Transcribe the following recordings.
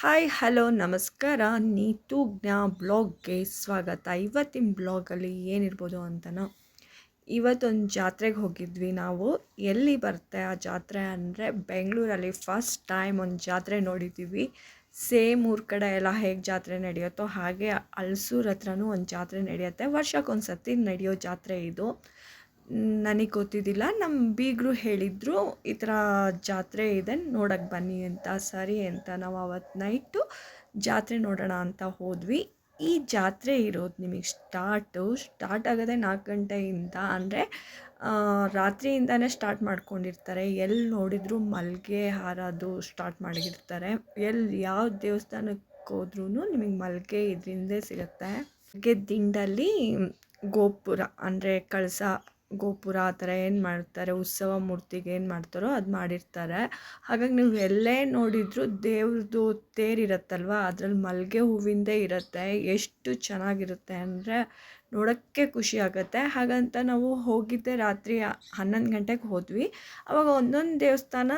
Hi hello ನಮಸ್ಕಾರ. ನೀತು ಜ್ಞಾ ಬ್ಲಾಗ್ಗೆ ಸ್ವಾಗತ. ಇವತ್ತಿನ ಬ್ಲಾಗಲ್ಲಿ ಏನಿರ್ಬೋದು ಅಂತನೋ, ಇವತ್ತೊಂದು ಜಾತ್ರೆಗೆ ಹೋಗಿದ್ವಿ ನಾವು. ಎಲ್ಲಿ ಬರುತ್ತೆ ಆ ಜಾತ್ರೆ ಅಂದರೆ, ಬೆಂಗಳೂರಲ್ಲಿ ಫಸ್ಟ್ ಟೈಮ್ ಒಂದು ಜಾತ್ರೆ ನೋಡಿದ್ದೀವಿ. ಸೇಮ್ ಊರ ಕಡೆ ಎಲ್ಲ ಹೇಗೆ ಜಾತ್ರೆ ನಡೆಯುತ್ತೋ ಹಾಗೆ ಹಲ್ಸೂರ್ ಹತ್ರನೂ ಒಂದು ಜಾತ್ರೆ ನಡೆಯುತ್ತೆ. ವರ್ಷಕ್ಕೊಂದು ಸತಿ ನಡೆಯೋ ಜಾತ್ರೆ ಇದು. ನನಗೆ ಗೊತ್ತಿದ್ದಿಲ್ಲ, ನಮ್ಮ ಬೀಗರು ಹೇಳಿದರು ಈ ಥರ ಜಾತ್ರೆ ಇದೆ ನೋಡೋಕ್ಕೆ ಬನ್ನಿ ಅಂತ. ಸರಿ ಅಂತ ನಾವು ಅವತ್ತು ನೈಟು ಜಾತ್ರೆ ನೋಡೋಣ ಅಂತ ಹೋದ್ವಿ. ಈ ಜಾತ್ರೆ ಇರೋದು ನಿಮಗೆ ಸ್ಟಾರ್ಟ್ ಆಗೋದೇ 4 ಗಂಟೆಯಿಂದ, ಅಂದರೆ ರಾತ್ರಿಯಿಂದನೇ ಸ್ಟಾರ್ಟ್ ಮಾಡ್ಕೊಂಡಿರ್ತಾರೆ. ಎಲ್ಲಿ ನೋಡಿದರೂ ಮಲ್ಲಿಗೆ ಹಾರದು ಸ್ಟಾರ್ಟ್ ಮಾಡಿರ್ತಾರೆ. ಎಲ್ಲಿ ಯಾವ ದೇವಸ್ಥಾನಕ್ಕೆ ಹೋದ್ರೂ ನಿಮಗೆ ಮಲ್ಲಿಗೆ ಇದರಿಂದೇ ಸಿಗುತ್ತೆ. ಮಲ್ಲಿಗೆ ದಿಂಡಲ್ಲಿ ಗೋಪುರ ಅಂದರೆ ಕಳಸ ಗೋಪುರ ಆ ಥರ ಏನು ಮಾಡ್ತಾರೆ, ಉತ್ಸವ ಮೂರ್ತಿಗೆ ಏನು ಮಾಡ್ತಾರೋ ಅದು ಮಾಡಿರ್ತಾರೆ. ಹಾಗಾಗಿ ನೀವು ಎಲ್ಲೇ ನೋಡಿದರೂ ದೇವ್ರದ್ದು ತೇರಿರುತ್ತಲ್ವ, ಅದರಲ್ಲಿ ಮಲ್ಲಿಗೆ ಹೂವಿಂದೇ ಇರುತ್ತೆ. ಎಷ್ಟು ಚೆನ್ನಾಗಿರುತ್ತೆ ಅಂದರೆ ನೋಡೋಕ್ಕೆ ಖುಷಿ ಆಗುತ್ತೆ. ಹಾಗಂತ ನಾವು ಹೋಗಿದ್ದೆ ರಾತ್ರಿ 11 ಗಂಟೆಗೆ ಹೋದ್ವಿ. ಆವಾಗ ಒಂದೊಂದು ದೇವಸ್ಥಾನ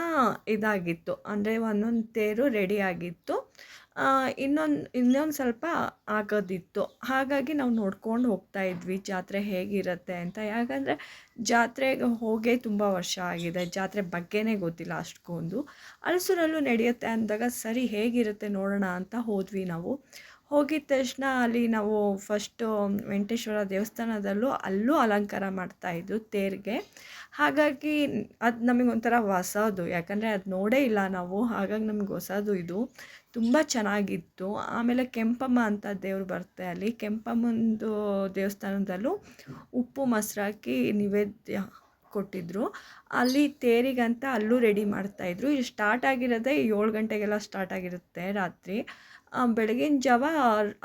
ಇದಾಗಿತ್ತು, ಅಂದರೆ ಒಂದೊಂದು ತೇರು ರೆಡಿ ಆಗಿತ್ತು, ಇನ್ನೊಂದು ಸ್ವಲ್ಪ ಆಗೋದಿತ್ತು. ಹಾಗಾಗಿ ನಾವು ನೋಡ್ಕೊಂಡು ಹೋಗ್ತಾಯಿದ್ವಿ ಜಾತ್ರೆ ಹೇಗಿರುತ್ತೆ ಅಂತ. ಯಾಕಂದರೆ ಜಾತ್ರೆಗೆ ಹೋಗೇ ತುಂಬ ವರ್ಷ ಆಗಿದೆ, ಜಾತ್ರೆ ಬಗ್ಗೆನೇ ಗೊತ್ತಿಲ್ಲ ಅಷ್ಟೊಂದು. ಹಲಸೂರಲ್ಲೂ ನಡೆಯುತ್ತೆ ಅಂದಾಗ ಸರಿ ಹೇಗಿರುತ್ತೆ ನೋಡೋಣ ಅಂತ ಹೋದ್ವಿ ನಾವು. ಹೋಗಿದ ತಕ್ಷಣ ಅಲ್ಲಿ ನಾವು ಫಸ್ಟು ವೆಂಕಟೇಶ್ವರ ದೇವಸ್ಥಾನದಲ್ಲೂ ಅಲ್ಲೂ ಅಲಂಕಾರ ಮಾಡ್ತಾಯಿದ್ರು ತೇರಿಗೆ. ಹಾಗಾಗಿ ಅದು ನಮಗೊಂಥರ ಹೊಸದು, ಯಾಕಂದರೆ ಅದು ನೋಡೇ ಇಲ್ಲ ನಾವು. ಹಾಗಾಗಿ ನಮ್ಗೆ ಹೊಸದು ಇದು, ತುಂಬ ಚೆನ್ನಾಗಿತ್ತು. ಆಮೇಲೆ ಕೆಂಪಮ್ಮ ಅಂತ ದೇವ್ರು ಬರುತ್ತೆ ಅಲ್ಲಿ. ಕೆಂಪಮ್ಮಂದು ದೇವಸ್ಥಾನದಲ್ಲೂ ಉಪ್ಪು ಮೊಸರು ಹಾಕಿ ನೈವೇದ್ಯ ಕೊಟ್ಟಿದ್ದರು. ಅಲ್ಲಿ ತೇರಿಗಂತ ಅಲ್ಲೂ ರೆಡಿ ಮಾಡ್ತಾಯಿದ್ರು. ಇದು ಸ್ಟಾರ್ಟ್ ಆಗಿರೋದೇ 7 ಗಂಟೆಗೆಲ್ಲ ಸ್ಟಾರ್ಟ್ ಆಗಿರುತ್ತೆ ರಾತ್ರಿ. ಬೆಳಗಿನ ಜಾವ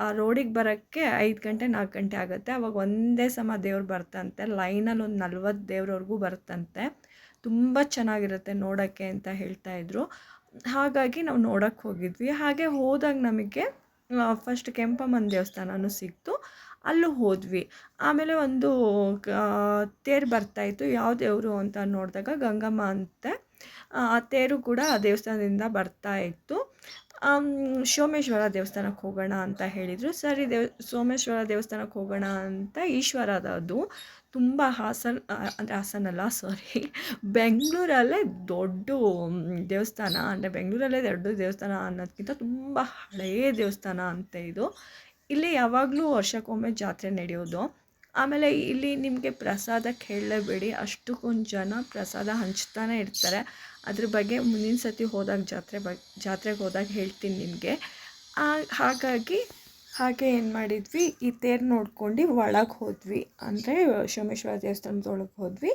ಆ ರೋಡಿಗೆ ಬರೋಕ್ಕೆ 5 ಗಂಟೆ 4 ಗಂಟೆ ಆಗುತ್ತೆ. ಆವಾಗ ಒಂದೇ ಸಮ ದೇವ್ರು ಬರ್ತಂತೆ, ಲೈನಲ್ಲಿ ಒಂದು 40 ದೇವ್ರವರೆಗೂ ಬರುತ್ತಂತೆ. ತುಂಬ ಚೆನ್ನಾಗಿರುತ್ತೆ ನೋಡೋಕ್ಕೆ ಅಂತ ಹೇಳ್ತಾಯಿದ್ರು. ಹಾಗಾಗಿ ನಾವು ನೋಡೋಕ್ಕೆ ಹೋಗಿದ್ವಿ. ಹಾಗೆ ಹೋದಾಗ ನಮಗೆ ಫಸ್ಟ್ ಕೆಂಪಮ್ಮನ ದೇವಸ್ಥಾನವೂ ಸಿಕ್ತು, ಅಲ್ಲೂ ಹೋದ್ವಿ. ಆಮೇಲೆ ಒಂದು ತೇರು ಬರ್ತಾಯಿತ್ತು, ಯಾವ ದೇವರು ಅಂತ ನೋಡಿದಾಗ ಗಂಗಮ್ಮ ಅಂತೆ. ಆ ತೇರು ಕೂಡ ಆ ದೇವಸ್ಥಾನದಿಂದ ಬರ್ತಾಯಿತ್ತು. ಸೋಮೇಶ್ವರ ದೇವಸ್ಥಾನಕ್ಕೆ ಹೋಗೋಣ ಅಂತ ಹೇಳಿದರು. ಸರಿ ಸೋಮೇಶ್ವರ ದೇವಸ್ಥಾನಕ್ಕೆ ಹೋಗೋಣ ಅಂತ. ಈಶ್ವರದ ಅದು ತುಂಬ ಹಾಸನಲ್ಲ ಸಾರಿ, ಬೆಂಗಳೂರಲ್ಲೇ ದೊಡ್ಡ ದೇವಸ್ಥಾನ, ಅಂದರೆ ಬೆಂಗಳೂರಲ್ಲೇ ದೊಡ್ಡ ದೇವಸ್ಥಾನ ಅನ್ನೋದಕ್ಕಿಂತ ತುಂಬ ಹಳೆಯ ದೇವಸ್ಥಾನ ಅಂತ ಇದು. ಇಲ್ಲಿ ಯಾವಾಗಲೂ ವರ್ಷಕ್ಕೊಮ್ಮೆ ಜಾತ್ರೆ ನಡೆಯೋದು. ಆಮೇಲೆ ಇಲ್ಲಿ ನಿಮಗೆ ಪ್ರಸಾದಕ್ಕೆ ಹೇಳಲೇಬೇಡಿ, ಅಷ್ಟಕ್ಕೊಂದು ಜನ ಪ್ರಸಾದ ಹಂಚ್ತಾನೆ ಇರ್ತಾರೆ. ಅದ್ರ ಬಗ್ಗೆ ಮುಂದಿನ ಸತಿ ಹೋದಾಗ ಜಾತ್ರೆಗೆ ಹೋದಾಗ ಹೇಳ್ತೀನಿ ನಿಮಗೆ. ಹಾಗೆ ಏನು ಮಾಡಿದ್ವಿ, ಈ ತೇರು ನೋಡ್ಕೊಂಡು ಒಳಗೆ ಹೋದ್ವಿ, ಅಂದರೆ ಸೋಮೇಶ್ವರ ದೇವಸ್ಥಾನದೊಳಗೆ ಹೋದ್ವಿ.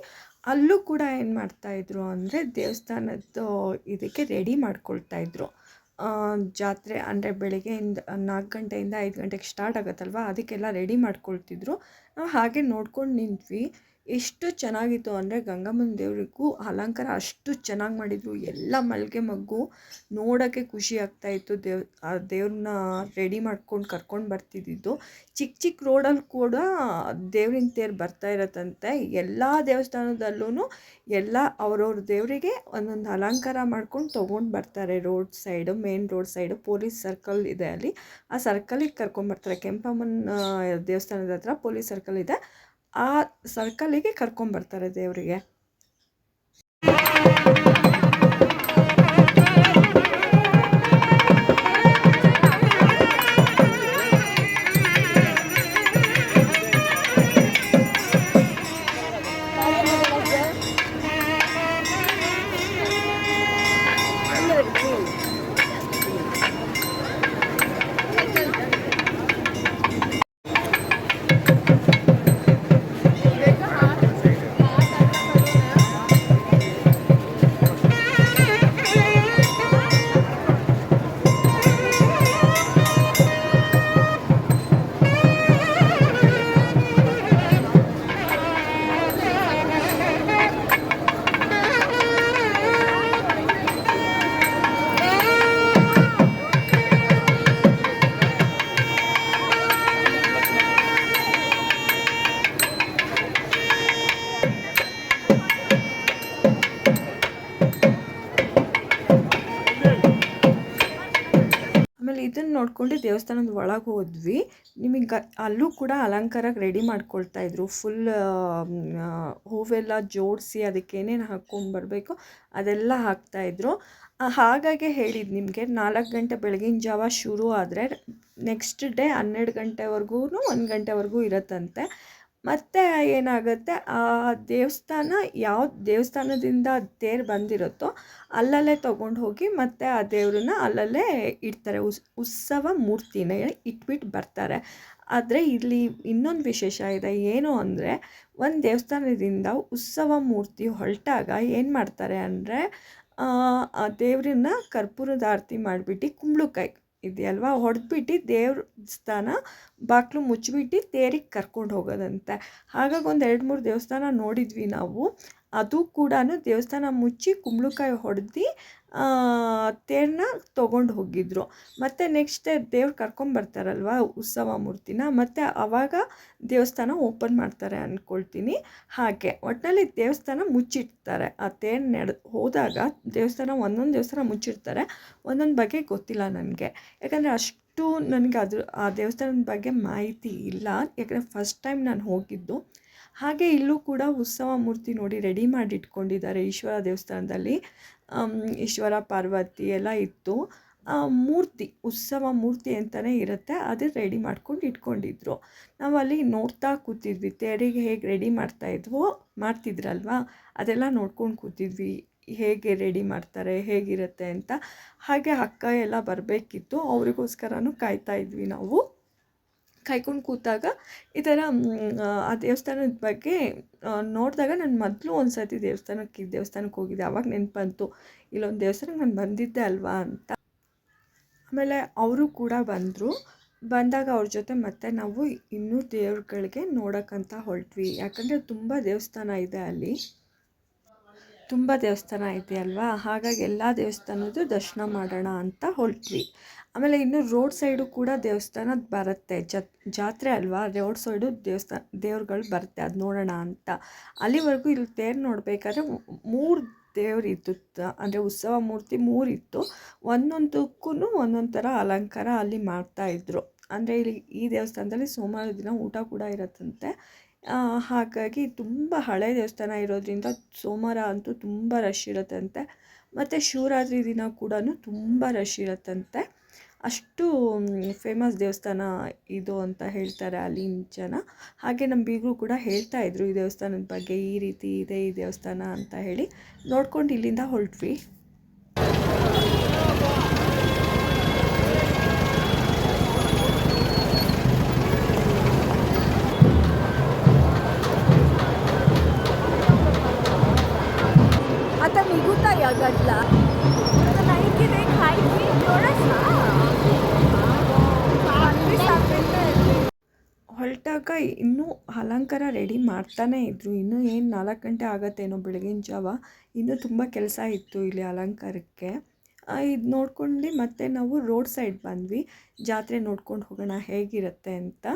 ಅಲ್ಲೂ ಕೂಡ ಏನು ಮಾಡ್ತಾಯಿದ್ರು ಅಂದರೆ ದೇವಸ್ಥಾನದ್ದು ಇದಕ್ಕೆ ರೆಡಿ ಮಾಡ್ಕೊಳ್ತಾಯಿದ್ರು. ಜಾತ್ರೆ ಅಂದರೆ ಬೆಳಗ್ಗೆಯಿಂದ 4 ಗಂಟೆಯಿಂದ 5 ಗಂಟೆಗೆ ಸ್ಟಾರ್ಟ್ ಆಗುತ್ತಲ್ವ, ಅದಕ್ಕೆಲ್ಲ ರೆಡಿ ಮಾಡ್ಕೊಳ್ತಿದ್ರು. ನಾವು ಹಾಗೆ ನೋಡ್ಕೊಂಡು ನಿಂತ್ವಿ. ಎಷ್ಟು ಚೆನ್ನಾಗಿತ್ತು ಅಂದರೆ ಗಂಗಮ್ಮನ ದೇವರಿಗೂ ಅಲಂಕಾರ ಅಷ್ಟು ಚೆನ್ನಾಗಿ ಮಾಡಿದರು. ಎಲ್ಲ ಮಲ್ಲಿಗೆ ಮಗ್ಗು ನೋಡೋಕ್ಕೆ ಖುಷಿ ಆಗ್ತಾಯಿತ್ತು. ಆ ದೇವ್ರನ್ನ ರೆಡಿ ಮಾಡ್ಕೊಂಡು ಕರ್ಕೊಂಡು ಬರ್ತಿದ್ದಿದ್ದು. ಚಿಕ್ಕ ರೋಡಲ್ಲಿ ಕೂಡ ದೇವ್ರಿನ ತೇರು ಬರ್ತಾ ಇರತ್ತಂತೆ. ಎಲ್ಲ ದೇವಸ್ಥಾನದಲ್ಲೂ ಎಲ್ಲ ಅವ್ರವ್ರ ದೇವರಿಗೆ ಒಂದೊಂದು ಅಲಂಕಾರ ಮಾಡ್ಕೊಂಡು ತೊಗೊಂಡು ಬರ್ತಾರೆ. Main road side police circle ಇದೆ ಅಲ್ಲಿ, ಆ ಸರ್ಕಲಿಗೆ ಕರ್ಕೊಂಬರ್ತಾರೆ. ಕೆಂಪಮ್ಮನ ದೇವಸ್ಥಾನದ ಹತ್ರ ಪೊಲೀಸ್ ಸರ್ಕಲ್ ಇದೆ, ಆ ಸರ್ಕಲಿಗೆ ಕರ್ಕೊಂಬರ್ತಾರೆ ದೇವರಿಗೆ. ಆಮೇಲೆ ಇದನ್ನು ನೋಡ್ಕೊಂಡು ದೇವಸ್ಥಾನದ ಒಳಗೆ ಹೋದ್ವಿ. ನಿಮಗೆ ಅಲ್ಲೂ ಕೂಡ ಅಲಂಕಾರಕ್ಕೆ ರೆಡಿ ಮಾಡ್ಕೊಳ್ತಾಯಿದ್ರು. ಫುಲ್ ಹೂವೆಲ್ಲ ಜೋಡಿಸಿ ಅದಕ್ಕೆ ಏನೇನು ಹಾಕ್ಕೊಂಡು ಬರಬೇಕು ಅದೆಲ್ಲ ಹಾಕ್ತಾಯಿದ್ರು. ಹಾಗಾಗಿ ಹೇಳಿದ್ದು ನಿಮಗೆ 4 ಗಂಟೆ ಬೆಳಗಿನ ಜಾವ ಶುರು ಆದರೆ ನೆಕ್ಸ್ಟ್ ಡೇ 12 ಗಂಟೆವರೆಗೂ 1 ಗಂಟೆವರೆಗೂ ಇರುತ್ತಂತೆ. ಮತ್ತು ಏನಾಗುತ್ತೆ, ಆ ದೇವಸ್ಥಾನ ಯಾವ ದೇವಸ್ಥಾನದಿಂದ ತೇರು ಬಂದಿರುತ್ತೋ ಅಲ್ಲಲ್ಲೇ ತೊಗೊಂಡು ಹೋಗಿ ಮತ್ತು ಆ ದೇವ್ರನ್ನ ಅಲ್ಲಲ್ಲೇ ಇಡ್ತಾರೆ. ಉತ್ಸವ ಮೂರ್ತಿನ ಇಟ್ಬಿಟ್ಟು ಬರ್ತಾರೆ. ಆದರೆ ಇಲ್ಲಿ ಇನ್ನೊಂದು ವಿಶೇಷ ಇದೆ. ಏನು ಅಂದರೆ, ಒಂದು ದೇವಸ್ಥಾನದಿಂದ ಉತ್ಸವ ಮೂರ್ತಿ ಹೊರಟಾಗ ಏನು ಮಾಡ್ತಾರೆ ಅಂದರೆ, ಆ ದೇವ್ರನ್ನ ಕರ್ಪೂರದ ಆರತಿ ಮಾಡಿಬಿಟ್ಟು ಕುಂಬಳಕಾಯಿ ಇದೆಯಲ್ವ ಹೊಡೆದ್ಬಿಟ್ಟು ದೇವಸ್ಥಾನ ಬಾಗಿಲು ಮುಚ್ಚಿಬಿಟ್ಟು ತೇರಿಗೆ ಕರ್ಕೊಂಡು ಹೋಗೋದಂತೆ. ಹಾಗಾಗಿ ಒಂದು 2-3 ದೇವಸ್ಥಾನ ನೋಡಿದ್ವಿ ನಾವು. ಅದು ಕೂಡ ದೇವಸ್ಥಾನ ಮುಚ್ಚಿ ಕುಂಬಳಕಾಯಿ ಹೊಡೆದು ತೇರನ್ನ ತೊಗೊಂಡು ಹೋಗಿದ್ರು. ಮತ್ತು ನೆಕ್ಸ್ಟ್ ಡೇ ದೇವ್ರು ಕರ್ಕೊಂಬರ್ತಾರಲ್ವ ಉತ್ಸವ ಮೂರ್ತಿನ, ಮತ್ತು ಆವಾಗ ದೇವಸ್ಥಾನ ಓಪನ್ ಮಾಡ್ತಾರೆ ಅಂದ್ಕೊಳ್ತೀನಿ. ಹಾಗೆ ಒಟ್ಟಿನಲ್ಲಿ ದೇವಸ್ಥಾನ ಮುಚ್ಚಿಡ್ತಾರೆ. ಆ ತೇರು ಹೋದಾಗ ದೇವಸ್ಥಾನ ಒಂದೊಂದು ದೇವಸ್ಥಾನ ಮುಚ್ಚಿಡ್ತಾರೆ. ಒಂದೊಂದು ಬಗ್ಗೆ ಗೊತ್ತಿಲ್ಲ ನನಗೆ, ಯಾಕಂದರೆ ಅಷ್ಟು ನನಗೆ ಆ ದೇವಸ್ಥಾನದ ಬಗ್ಗೆ ಮಾಹಿತಿ ಇಲ್ಲ, ಯಾಕಂದರೆ ಫಸ್ಟ್ ಟೈಮ್ ನಾನು ಹೋಗಿದ್ದು. ಹಾಗೆ ಇಲ್ಲೂ ಕೂಡ ಉತ್ಸವ ಮೂರ್ತಿ ನೋಡಿ ರೆಡಿ ಮಾಡಿ ಇಟ್ಕೊಂಡಿದ್ದಾರೆ. ಈಶ್ವರ ದೇವಸ್ಥಾನದಲ್ಲಿ ಈಶ್ವರ ಪಾರ್ವತಿ ಎಲ್ಲ ಇತ್ತು. ಮೂರ್ತಿ ಉತ್ಸವ ಮೂರ್ತಿ ಅಂತಲೇ ಇರುತ್ತೆ, ಅದು ರೆಡಿ ಮಾಡ್ಕೊಂಡು ಇಟ್ಕೊಂಡಿದ್ರು. ನಾವು ಅಲ್ಲಿ ನೋಡ್ತಾ ಕೂತಿದ್ವಿ, ತೇರಿಗೆ ಹೇಗೆ ರೆಡಿ ಮಾಡ್ತಿದ್ರಲ್ವ ಅದೆಲ್ಲ ನೋಡ್ಕೊಂಡು ಕೂತಿದ್ವಿ, ಹೇಗೆ ರೆಡಿ ಮಾಡ್ತಾರೆ ಹೇಗಿರುತ್ತೆ ಅಂತ. ಹಾಗೆ ಅಕ್ಕ ಎಲ್ಲ ಬರಬೇಕಿತ್ತು, ಅವರಿಗೋಸ್ಕರನೂ ಕಾಯ್ತಾ ಇದ್ವಿ ನಾವು. ಕಾಯ್ಕೊಂಡು ಕೂತಾಗ ಈ ಥರ ಆ ದೇವಸ್ಥಾನದ ಬಗ್ಗೆ ನೋಡಿದಾಗ ನಾನು ಮೊದಲು ಒಂದು ಸರ್ತಿ ದೇವಸ್ಥಾನಕ್ಕೆ ಹೋಗಿದ್ದೆ. ಆವಾಗ ನೆನಪು ಬಂತು, ಇಲ್ಲೊಂದು ದೇವಸ್ಥಾನಕ್ಕೆ ನಾನು ಬಂದಿದ್ದೆ ಅಲ್ವಾ ಅಂತ. ಆಮೇಲೆ ಅವರು ಕೂಡ ಬಂದಾಗ ಅವ್ರ ಜೊತೆ ಮತ್ತೆ ನಾವು ಇನ್ನೂ ದೇವ್ರುಗಳಿಗೆ ನೋಡೋಕ್ಕಂತ ಹೊರಟ್ವಿ. ಯಾಕಂದರೆ ತುಂಬ ದೇವಸ್ಥಾನ ಇದೆ ಅಲ್ಲಿ, ತುಂಬ ದೇವಸ್ಥಾನ ಇದೆ ಅಲ್ವಾ, ಹಾಗಾಗಿ ಎಲ್ಲ ದೇವಸ್ಥಾನದ್ದು ದರ್ಶನ ಮಾಡೋಣ ಅಂತ ಹೊರಟ್ವಿ. ಆಮೇಲೆ ಇನ್ನು ರೋಡ್ ಸೈಡು ಕೂಡ ದೇವಸ್ಥಾನದ ಬರುತ್ತೆ, ಜಾತ್ರೆ ಅಲ್ವಾ, ರೋಡ್ ಸೈಡು ದೇವ್ರುಗಳು ಬರುತ್ತೆ, ಅದು ನೋಡೋಣ ಅಂತ. ಅಲ್ಲಿವರೆಗೂ ಇಲ್ಲಿ ತೇರು ನೋಡಬೇಕಾದ್ರೆ 3 ದೇವ್ರಿತ್ತು, ಅಂದರೆ ಉತ್ಸವ ಮೂರ್ತಿ 3 ಇತ್ತು. ಒಂದೊಂದಕ್ಕೂ ಒಂದೊಂದು ಥರ ಅಲಂಕಾರ ಅಲ್ಲಿ ಮಾಡ್ತಾಯಿದ್ರು. ಅಂದರೆ ಇಲ್ಲಿ ಈ ದೇವಸ್ಥಾನದಲ್ಲಿ ಸೋಮವಾರ ದಿನ ಊಟ ಕೂಡ ಇರುತ್ತಂತೆ. ಹಾಗಾಗಿ ತುಂಬ ಹಳೆ ದೇವಸ್ಥಾನ ಇರೋದ್ರಿಂದ ಸೋಮವಾರ ಅಂತೂ ತುಂಬ ರಶ್ ಇರುತ್ತಂತೆ. ಮತ್ತು ಶಿವರಾತ್ರಿ ದಿನ ಕೂಡ ತುಂಬ ರಶ್ ಇರುತ್ತಂತೆ. ಅಷ್ಟು ಫೇಮಸ್ ದೇವಸ್ಥಾನ ಇದು ಅಂತ ಹೇಳ್ತಾರೆ ಅಲ್ಲಿನ ಜನ. ಹಾಗೆ ನಮ್ಮ ಬೀಗರು ಕೂಡ ಹೇಳ್ತಾಯಿದ್ರು ಈ ದೇವಸ್ಥಾನದ ಬಗ್ಗೆ, ಈ ರೀತಿ ಇದೆ ಈ ದೇವಸ್ಥಾನ ಅಂತ ಹೇಳಿ. ನೋಡ್ಕೊಂಡು ಇಲ್ಲಿಂದ ಹೊರಟ್ವಿ. आता निघूता या गडला नाही की नाही खायची थोडंसं ಹೊರಟಾಗ ಇನ್ನೂ ಅಲಂಕಾರ ರೆಡಿ ಮಾಡ್ತಾನೇ ಇದ್ದರು. ಇನ್ನೂ ಏನು 4 ಗಂಟೆ ಆಗತ್ತೇನೋ ಬೆಳಗಿನ ಜಾವ, ಇನ್ನೂ ತುಂಬ ಕೆಲಸ ಇತ್ತು ಇಲ್ಲಿ ಅಲಂಕಾರಕ್ಕೆ. ಇದು ನೋಡ್ಕೊಂಡು ಮತ್ತೆ ನಾವು ರೋಡ್ ಸೈಡ್ ಬಂದ್ವಿ, ಜಾತ್ರೆ ನೋಡ್ಕೊಂಡು ಹೋಗೋಣ ಹೇಗಿರುತ್ತೆ ಅಂತ.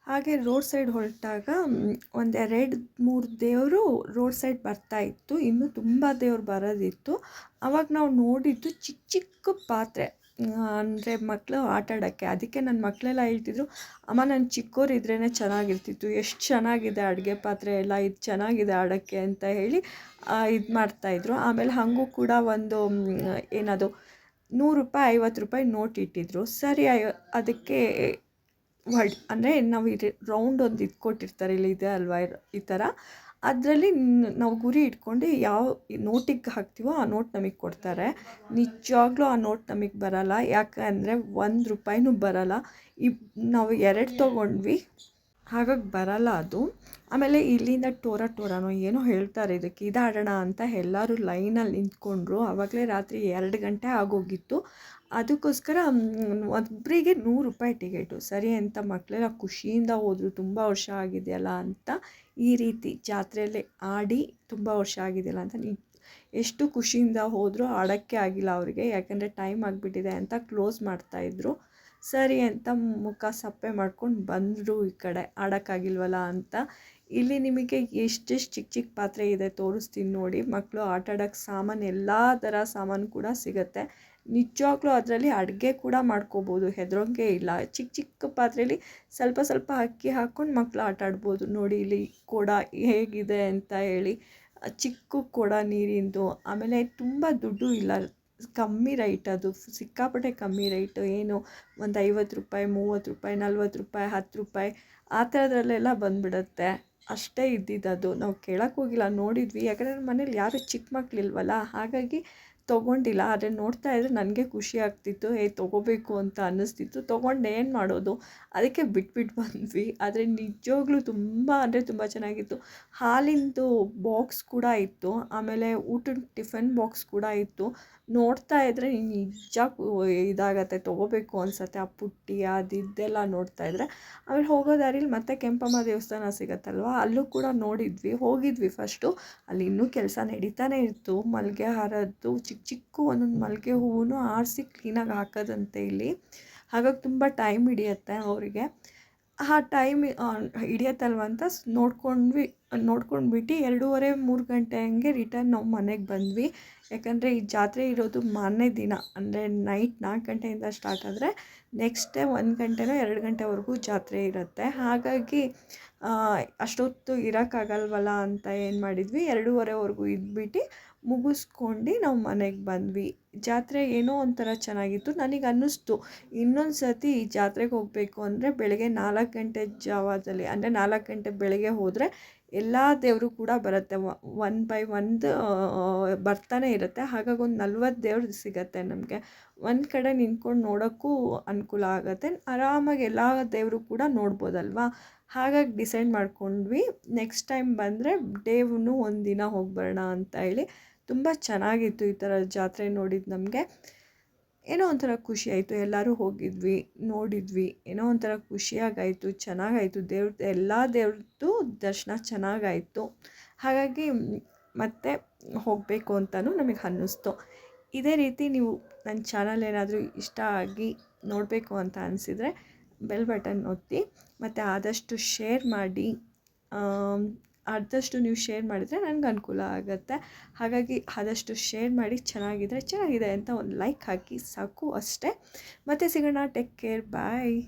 ಹಾಗೆ ರೋಡ್ ಸೈಡ್ ಹೊರಟಾಗ 1-2-3 ದೇವರು ರೋಡ್ ಸೈಡ್ ಬರ್ತಾಯಿತ್ತು. ಇನ್ನೂ ತುಂಬ ದೇವ್ರು ಬರೋದಿತ್ತು. ಆವಾಗ ನಾವು ನೋಡಿದ್ದು ಚಿಕ್ಕ ಚಿಕ್ಕ ಪಾತ್ರೆ, ಅಂದರೆ ಮಕ್ಕಳು ಆಟ ಆಡೋಕ್ಕೆ. ಅದಕ್ಕೆ ನನ್ನ ಮಕ್ಕಳೆಲ್ಲ ಹೇಳ್ತಿದ್ರು, ಅಮ್ಮ ನಾನು ಚಿಕ್ಕವರಿದ್ರೇ ಚೆನ್ನಾಗಿರ್ತಿತ್ತು, ಎಷ್ಟು ಚೆನ್ನಾಗಿದೆ ಅಡುಗೆ ಪಾತ್ರೆ ಎಲ್ಲ, ಇದು ಚೆನ್ನಾಗಿದೆ ಆಡೋಕ್ಕೆ ಅಂತ ಹೇಳಿ ಇದು ಮಾಡ್ತಾಯಿದ್ರು. ಆಮೇಲೆ ಹಾಗೂ ಕೂಡ ಒಂದು ಏನದು ₹100 ₹50 ನೋಟ್ ಇಟ್ಟಿದ್ರು. ಸರಿ ಅದಕ್ಕೆ ಅಂದರೆ ನಾವು ರೌಂಡ್ ಒಂದು ಇದು ಕೊಟ್ಟಿರ್ತಾರೆ, ಇಲ್ಲಿ ಇದೆ ಅಲ್ವಾ ಈ ಥರ, ಅದರಲ್ಲಿ ನಾವು ಗುರಿ ಇಟ್ಕೊಂಡು ಯಾವ ನೋಟಿಗೆ ಹಾಕ್ತೀವೋ ಆ ನೋಟ್ ನಮಗೆ ಕೊಡ್ತಾರೆ. ನಿಜವಾಗ್ಲೂ ಆ ನೋಟ್ ನಮಗೆ ಬರೋಲ್ಲ, ಯಾಕಂದರೆ ₹1 ಬರೋಲ್ಲ. ನಾವು 2 ತೊಗೊಂಡ್ವಿ, ಹಾಗಾಗಿ ಬರೋಲ್ಲ ಅದು. ಆಮೇಲೆ ಇಲ್ಲಿಂದ ಟೋರನೋ ಏನೋ ಹೇಳ್ತಾರೆ ಇದಕ್ಕೆ, ಇದಾಡೋಣ ಅಂತ ಎಲ್ಲರೂ ಲೈನಲ್ಲಿ ನಿಂತ್ಕೊಂಡ್ರು. ಆವಾಗಲೇ ರಾತ್ರಿ 2 ಗಂಟೆ ಆಗೋಗಿತ್ತು. ಅದಕ್ಕೋಸ್ಕರ ಒಬ್ಬರಿಗೆ ₹100 ಟಿಕೆಟು. ಸರಿ ಅಂತ ಮಕ್ಕಳೆಲ್ಲ ಖುಷಿಯಿಂದ ಹೋದರು, ತುಂಬ ವರ್ಷ ಆಗಿದೆಯಲ್ಲ ಅಂತ. ಈ ರೀತಿ ಜಾತ್ರೆಯಲ್ಲಿ ಆಡಿ ತುಂಬ ವರ್ಷ ಆಗಿದೆಯಲ್ಲ ಅಂತ ಎಷ್ಟು ಖುಷಿಯಿಂದ ಹೋದರೂ ಆಡೋಕ್ಕೆ ಆಗಿಲ್ಲ ಅವರಿಗೆ, ಯಾಕಂದರೆ ಟೈಮ್ ಆಗಿಬಿಟ್ಟಿದೆ ಅಂತ ಕ್ಲೋಸ್ ಮಾಡ್ತಾಯಿದ್ರು. ಸರಿ ಅಂತ ಮುಖ ಸಪ್ಪೆ ಮಾಡ್ಕೊಂಡು ಬಂದರು ಈ ಕಡೆ, ಆಡೋಕ್ಕಾಗಿಲ್ವಲ್ಲ ಅಂತ. ಇಲ್ಲಿ ನಿಮಗೆ ಎಷ್ಟೆಷ್ಟು ಚಿಕ್ಕ ಚಿಕ್ಕ ಪಾತ್ರೆ ಇದೆ ತೋರಿಸ್ತೀನಿ ನೋಡಿ. ಮಕ್ಕಳು ಆಟ ಆಡೋಕ್ಕೆ ಸಾಮಾನು, ಎಲ್ಲ ಥರ ಸಾಮಾನು ಕೂಡ ಸಿಗುತ್ತೆ. ನಿಜವಾಗ್ಲೂ ಅದರಲ್ಲಿ ಅಡುಗೆ ಕೂಡ ಮಾಡ್ಕೋಬೋದು, ಹೆದರೋಂಗೆ ಇಲ್ಲ. ಚಿಕ್ಕ ಚಿಕ್ಕ ಪಾತ್ರೆಯಲ್ಲಿ ಸ್ವಲ್ಪ ಸ್ವಲ್ಪ ಅಕ್ಕಿ ಹಾಕ್ಕೊಂಡು ಮಕ್ಕಳು ಆಟ ಆಡ್ಬೋದು. ನೋಡಿ ಇಲ್ಲಿ ಕೊಡ ಹೇಗಿದೆ ಅಂತ ಹೇಳಿ, ಚಿಕ್ಕ ಕೊಡ ನೀರಿಂದು. ಆಮೇಲೆ ತುಂಬ ದುಡ್ಡು ಇಲ್ಲ, ಕಮ್ಮಿ ರೈಟ್, ಅದು ಸಿಕ್ಕಾಪಟ್ಟೆ ಕಮ್ಮಿ ರೈಟು. ಏನು ಒಂದು ₹50 ₹30 ₹40 ₹10 ಆ ಥರದ್ರಲ್ಲೆಲ್ಲ ಬಂದುಬಿಡುತ್ತೆ. ಅಷ್ಟೇ ಇದ್ದಿದ್ದದು. ನಾವು ಕೇಳೋಕ್ಕೆ ಹೋಗಿಲ್ಲ, ನೋಡಿದ್ವಿ. ಯಾಕಂದರೆ ನಮ್ಮ ಮನೇಲಿ ಯಾರು ಚಿಕ್ಕ ಮಕ್ಕಳಿಲ್ವಲ್ಲ, ಹಾಗಾಗಿ ತೊಗೊಂಡಿಲ್ಲ. ಆದರೆ ನೋಡ್ತಾ ಇದ್ದರೆ ನನಗೆ ಖುಷಿ ಆಗ್ತಿತ್ತು, ತೊಗೋಬೇಕು ಅಂತ ಅನ್ನಿಸ್ತಿತ್ತು. ತೊಗೊಂಡು ಏನು ಮಾಡೋದು, ಅದಕ್ಕೆ ಬಿಟ್ಬಿಟ್ಟು ಬಂದ್ವಿ. ಆದರೆ ನಿಜವಾಗ್ಲೂ ತುಂಬ ಅಂದರೆ ತುಂಬ ಚೆನ್ನಾಗಿತ್ತು. ಹಾಲಿಂದು ಬಾಕ್ಸ್ ಕೂಡ ಇತ್ತು, ಆಮೇಲೆ ಊಟದ ಟಿಫನ್ ಬಾಕ್ಸ್ ಕೂಡ ಇತ್ತು. ನೋಡ್ತಾ ಇದ್ದರೆ ನಿಜ ಇದಾಗತ್ತೆ, ತೊಗೋಬೇಕು ಅನಿಸತ್ತೆ. ಆ ಪುಟ್ಟಿ ಅದೆಲ್ಲ ನೋಡ್ತಾ ಇದ್ದರೆ. ಆಮೇಲೆ ಹೋಗೋ ದಾರಿಲಿ ಮತ್ತೆ ಕೆಂಪಮ್ಮ ದೇವಸ್ಥಾನ ಸಿಗತ್ತಲ್ವ, ಅಲ್ಲೂ ಕೂಡ ಹೋಗಿದ್ವಿ ಫಸ್ಟು. ಅಲ್ಲಿ ಇನ್ನೂ ಕೆಲಸ ನಡೀತಾನೆ ಇತ್ತು. ಮಲ್ಲಿಗೆ ಹಾರದ್ದು ಚಿಕ್ಕ ಚಿಕ್ಕ ಒಂದೊಂದು ಮಲ್ಲಿಗೆ ಹೂವು ಆರಿಸಿ ಕ್ಲೀನಾಗಿ ಹಾಕೋದಂತೆ ಇಲ್ಲಿ. ಹಾಗಾಗಿ ತುಂಬ ಟೈಮ್ ಹಿಡಿಯುತ್ತೆ ಅವರಿಗೆ. ಆ ಟೈಮ್ ಹಿಡಿಯತ್ತಲ್ವ ಅಂತ ನೋಡ್ಕೊಂಡ್ಬಿಟ್ಟು 2:30-3 ಗಂಟೆ ಹಂಗೆ ರಿಟರ್ನ್ ನಾವು ಮನೆಗೆ ಬಂದ್ವಿ. ಯಾಕಂದರೆ ಈ ಜಾತ್ರೆ ಇರೋದು ಮಾರನೇ ದಿನ, ಅಂದರೆ ನೈಟ್ 4 ಗಂಟೆಯಿಂದ ಸ್ಟಾರ್ಟ್ ಆದರೆ ನೆಕ್ಸ್ಟ್ ಡೇ 1 ಗಂಟೆನೋ 2 ಗಂಟೆವರೆಗೂ ಜಾತ್ರೆ ಇರುತ್ತೆ. ಹಾಗಾಗಿ ಅಷ್ಟೊತ್ತು ಇರೋಕ್ಕಾಗಲ್ವಲ್ಲ ಅಂತ ಏನು ಮಾಡಿದ್ವಿ, 2:30ವರೆಗೂ ಇದ್ಬಿಟ್ಟು ಮುಗಿಸ್ಕೊಂಡು ನಾವು ಮನೆಗೆ ಬಂದ್ವಿ. ಜಾತ್ರೆ ಏನೋ ಒಂಥರ ಚೆನ್ನಾಗಿತ್ತು. ನನಗೆ ಅನ್ನಿಸ್ತು ಇನ್ನೊಂದು ಸರ್ತಿ ಈ ಜಾತ್ರೆಗೆ ಹೋಗಬೇಕು ಅಂದರೆ ಬೆಳಗ್ಗೆ 4 ಗಂಟೆ ಜಾವದಲ್ಲಿ, ಅಂದರೆ 4 ಗಂಟೆ ಬೆಳಗ್ಗೆ ಹೋದರೆ ಎಲ್ಲ ದೇವರು ಕೂಡ ಬರುತ್ತೆ, ಒನ್ ಬೈ ಒಂದು ಬರ್ತಾನೆ ಇರುತ್ತೆ. ಹಾಗಾಗಿ ಒಂದು 40 ದೇವ್ರು ಸಿಗುತ್ತೆ ನಮಗೆ. ಒಂದು ಕಡೆ ನಿಂತ್ಕೊಂಡು ನೋಡೋಕ್ಕೂ ಅನುಕೂಲ ಆಗುತ್ತೆ, ಆರಾಮಾಗಿ ಎಲ್ಲ ದೇವರು ಕೂಡ ನೋಡ್ಬೋದಲ್ವ. ಹಾಗಾಗಿ ಡಿಸೈಡ್ ಮಾಡ್ಕೊಂಡ್ವಿ ನೆಕ್ಸ್ಟ್ ಟೈಮ್ ಬಂದರೆ ಡೇವ್ನು ಒಂದಿನ ಹೋಗಿ ಬರೋಣ ಅಂತ ಹೇಳಿ. ತುಂಬ ಚೆನ್ನಾಗಿತ್ತು ಈ ಥರ ಜಾತ್ರೆ ನೋಡಿದ್ದು. ನಮಗೆ ಏನೋ ಒಂಥರ ಖುಷಿ ಆಯಿತು. ಎಲ್ಲರೂ ಹೋಗಿದ್ವಿ, ನೋಡಿದ್ವಿ, ಏನೋ ಒಂಥರ ಖುಷಿಯಾಗಾಯಿತು, ಚೆನ್ನಾಗಾಯಿತು. ಎಲ್ಲ ದೇವ್ರದ್ದು ದರ್ಶನ ಚೆನ್ನಾಗಾಯಿತು. ಹಾಗಾಗಿ ಮತ್ತೆ ಹೋಗಬೇಕು ಅಂತಲೂ ನಮಗೆ ಅನ್ನಿಸ್ತು. ಇದೇ ರೀತಿ ನೀವು ನನ್ನ ಚಾನಲ್ ಏನಾದರೂ ಇಷ್ಟ ಆಗಿ ನೋಡಬೇಕು ಅಂತ ಅನಿಸಿದರೆ ಬೆಲ್ ಬಟನ್ ಒತ್ತಿ, ಮತ್ತು ಆದಷ್ಟು ಶೇರ್ ಮಾಡಿ. ಆದಷ್ಟು ನೀವು ಶೇರ್ ಮಾಡಿದರೆ ನನಗೆ ಅನುಕೂಲ ಆಗುತ್ತೆ. ಹಾಗಾಗಿ ಆದಷ್ಟು ಶೇರ್ ಮಾಡಿ, ಚೆನ್ನಾಗಿದೆ ಅಂತ ಒಂದು ಲೈಕ್ ಹಾಕಿ ಸಾಕು, ಅಷ್ಟೇ. ಮತ್ತೆ ಸಿಗೋಣ. ಟೇಕ್ ಕೇರ್, ಬಾಯ್.